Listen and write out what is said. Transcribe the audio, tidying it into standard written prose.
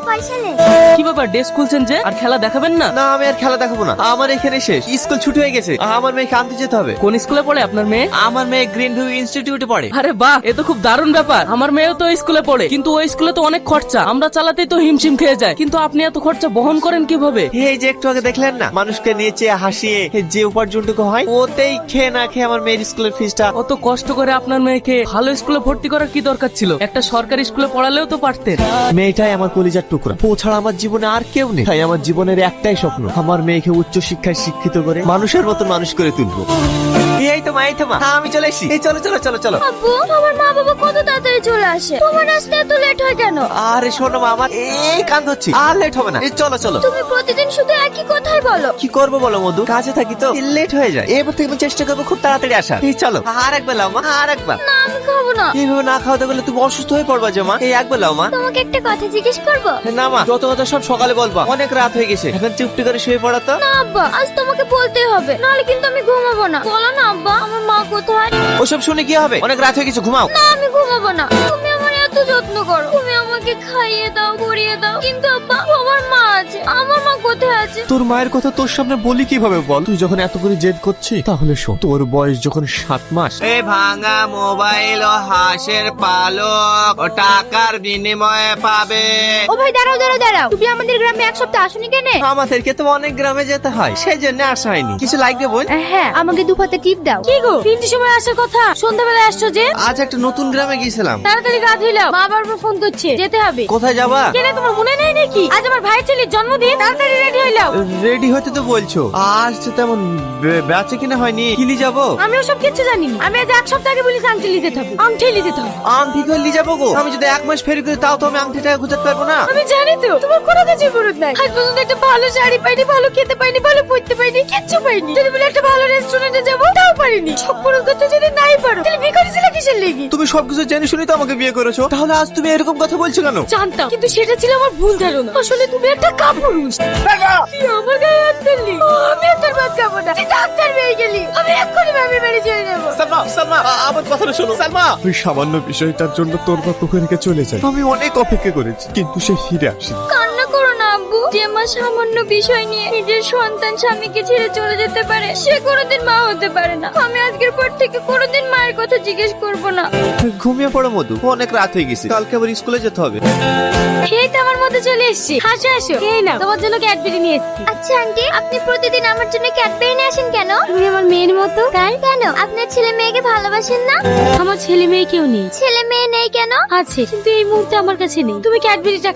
পয়সা নে। কি ব্যাপার, ডে খুলছেন যে? আর খেলা দেখাবেন না? না, আমি আর খেলা দেখাবো না, আমার এখানে শেষ। স্কুল ছুটি হয়ে গেছে, আমার মেয়েকে আনতে যেতে হবে। কোন স্কুলে পড়ে আপনার মেয়ে? আমার মেয়ে গ্রিন ভিউ ইনস্টিটিউটে পড়ে। আরে বাহ, এ তো খুব দারুণ ব্যাপার। আমার মেয়েও তো ওই স্কুলে পড়ে, কিন্তু ওই স্কুলে তো অনেক খরচা, আমরা চালাতেই তো হিমশিম খেয়ে যায়। কিন্তু আপনি এত খরচা বহন করেন কিভাবে? এই যে একটু আগে দেখলেন না, মানুষকে নিচে হাসিয়ে যে উপার্জনটুকু হয় ওতেই খেয়ে না খেয়ে আমার মেয়ের স্কুলের ফিসটা। অত কষ্ট করে আপনার মেয়েকে ভালো স্কুলে ভর্তি করার কি দরকার ছিল? একটা সরকারি স্কুলে পড়ালেও তো পারতেন। মেয়েটাই আমার কলিজার টুকরা, ও ছাড়া আমার জীবনে আর কেউ নেই। তাই আমার জীবনের একটাই স্বপ্ন, আমার মেয়েকে উচ্চ শিক্ষায় শিক্ষিত করে মানুষের মতন মানুষ করে তুলবো। এই তো মা, এই তো মা, আমি চলে এসেছি। এই চলো চলো চলো চলো। আব্বু, আমার মা বাবা কত তাড়াতাড়ি চলে আসে, তোমার আসতে এত লেট হয় কেন? আরে শোনো মা, আমার এই কান হচ্ছে, আর লেট হবে না। এই চলো চলো। তুমি প্রতিদিন শুধু একই কথাই বলো। কি করবো বলো মধু, কাজে থাকি তো লেট হয়ে যায়। এবার থেকে আমি চেষ্টা করবো খুব তাড়াতাড়ি আসা। এই চলো, আর একবার লাও মা, আর একবার। না, আমি খাবো না। এইভাবে না খাওয়াতে গেলে তুমি অসুস্থ হয়ে পড়বা যে মা। এই একবার লাও মা। তোমাকে একটা কথা জিজ্ঞেস করবো? না মা, যত কথা সব সকালে বলবা, অনেক রাত হয়ে গেছে, এখন চুপটি করে শুয়ে পড়া তো। না আব্বা, আজ তোমাকে বলতেই হবে, নাহলে কিন্তু আমি ঘুমাবো না। বলো না আব্বা, আমার মা কোথায়? ওসব শুনে কি হবে, অনেক রাত হয়ে গেছে, ঘুমাও। না, আমি ঘুমাবো না। তুমি আমার এত যত্ন করো, তুমি আমাকে খাইয়ে দাও, পরিয়ে দাও, কিন্তু আব্বা, আমার মা আছে, আমার মা কোথায় আছে? তোর মায়ের কথা তোর সামনে বলি কিভাবে বল? তুই যখন এত করে জেদ করছিস, তাহলে শোন, তোর বয়স যখন 7 মাস, এই ভাঙা মোবাইল ও হাঁসের পালক ও টাকার বিনিময়ে পাবে। ও ভাই, দাঁড়াও দাঁড়াও দাঁড়াও, তুমি আমাদের গ্রামে এক সপ্তাহ আসনি কেন? আমাদেরকে তো অনেক গ্রামে যেতে হয়, সেই জন্য আসা হয়নি। কিছু লাগবে বোন? হ্যাঁ, আমাকে 2 পাতা টিপ দাও। কি গো, 3টির সময় আসার কথা, সন্ধ্যাবেলায় আসছো যে? আজ একটা নতুন গ্রামে গিয়েছিলাম। তাড়াতাড়ি গা ধুইলাও, মা বারবার ফোন করছে, যেতে হবে। কোথায় যাবা? কেন, তোমার মনে নেই নাকি আজ আমার ভাইয়ের ছেলের জন্মদিন? তাড়াতাড়ি রেডি হইলাও। রেডি হতে তো বলছো, আজ তো তেমন বেচে কিনা হয়নি। কিলি যাবো? আমি ওসব কিছু জানি না। আমি আজ 1 সপ্তাহ আগে বলেছি আংটি নিতে হবে, আংটি নিতে হবে। আংটি করে নিয়ে যাবো গো? আমি যদি 1 মাস ফেরি করি, তাও তো আমি আংটিটা গুজাতে পারবো না। আমি জানি তো, তোমার কোনো কাজে বরুদ নাই। আজ পর্যন্ত একটা ভালো শাড়ি পাইনি, ভালো খেতে পাইনি, ভালো পড়তে পাইনি, কিচ্ছু পাইনি। যদি বলে একটা ভালো রেস্টুরেন্টে যাবো, তাও পারিনি। সব পূরণ করতে যদি নাই পারো, তাহলে বিয়ে করেছিলে কিসের লেগে? তুমি সবকিছু জেনে শুনে তো আমাকে বিয়ে করেছো, তাহলে আজ তুমি এরকম কথা বলছো কেন? জানতাম, কিন্তু সেটা ছিল আমার ভুল ধারণা। আসলে তুমি একটা কাপুরুষ। তুই আমার গায়ে হাত তুললি, আমি আর তোর ভাত খাবো না। তুই ডাক্তার পেয়ে গেলি, আমি এক্ষুনি ভাবি বাড়ি চলে যাবো। সালমা, সালমা, আমার কথাটা শোনো। সালমা, ওই সামান্য বিষয়টার জন্য তোর বাপ তোকে রেখে চলে যায়। আমি অনেক অপেক্ষা করেছি, কিন্তু সে ফিরে আসেনি। কান্না করো না আব্বু। যে মা সামান্য বিষয় নিয়ে নিজের সন্তান স্বামীকে ছেড়ে চলে যেতে পারে, সে কোনোদিন মা হতে পারে না। আমি আজকের পর থেকে কোনোদিন মায়ের কথা জিজ্ঞেস করবো না। ঘুমিয়ে পড়ো মধু, অনেক রাত হয়ে গেছে, কালকে আবার স্কুলে যেতে হবে। এই তো আমার মধ্যে চলে এসেছি, হাসো হাসো। এই নাও, তোমার জন্য ক্যাডবেরি নিয়ে এসেছি। আচ্ছা আন্টি, আপনি প্রতিদিন আমার জন্য ক্যাডবেরি নিয়ে আসেন কেন? তুমি আমার মেয়ের মতো। তাই কেন? আপনার ছেলে মেয়েকে ভালোবাসেন না? আমার ছেলে মেয়ে কেউ নেই। ছেলে মেয়ে নেই কেন? আছে, কিন্তু এই মুহূর্তে আমার কাছে নেই। তুমি ক্যাডবেরিটা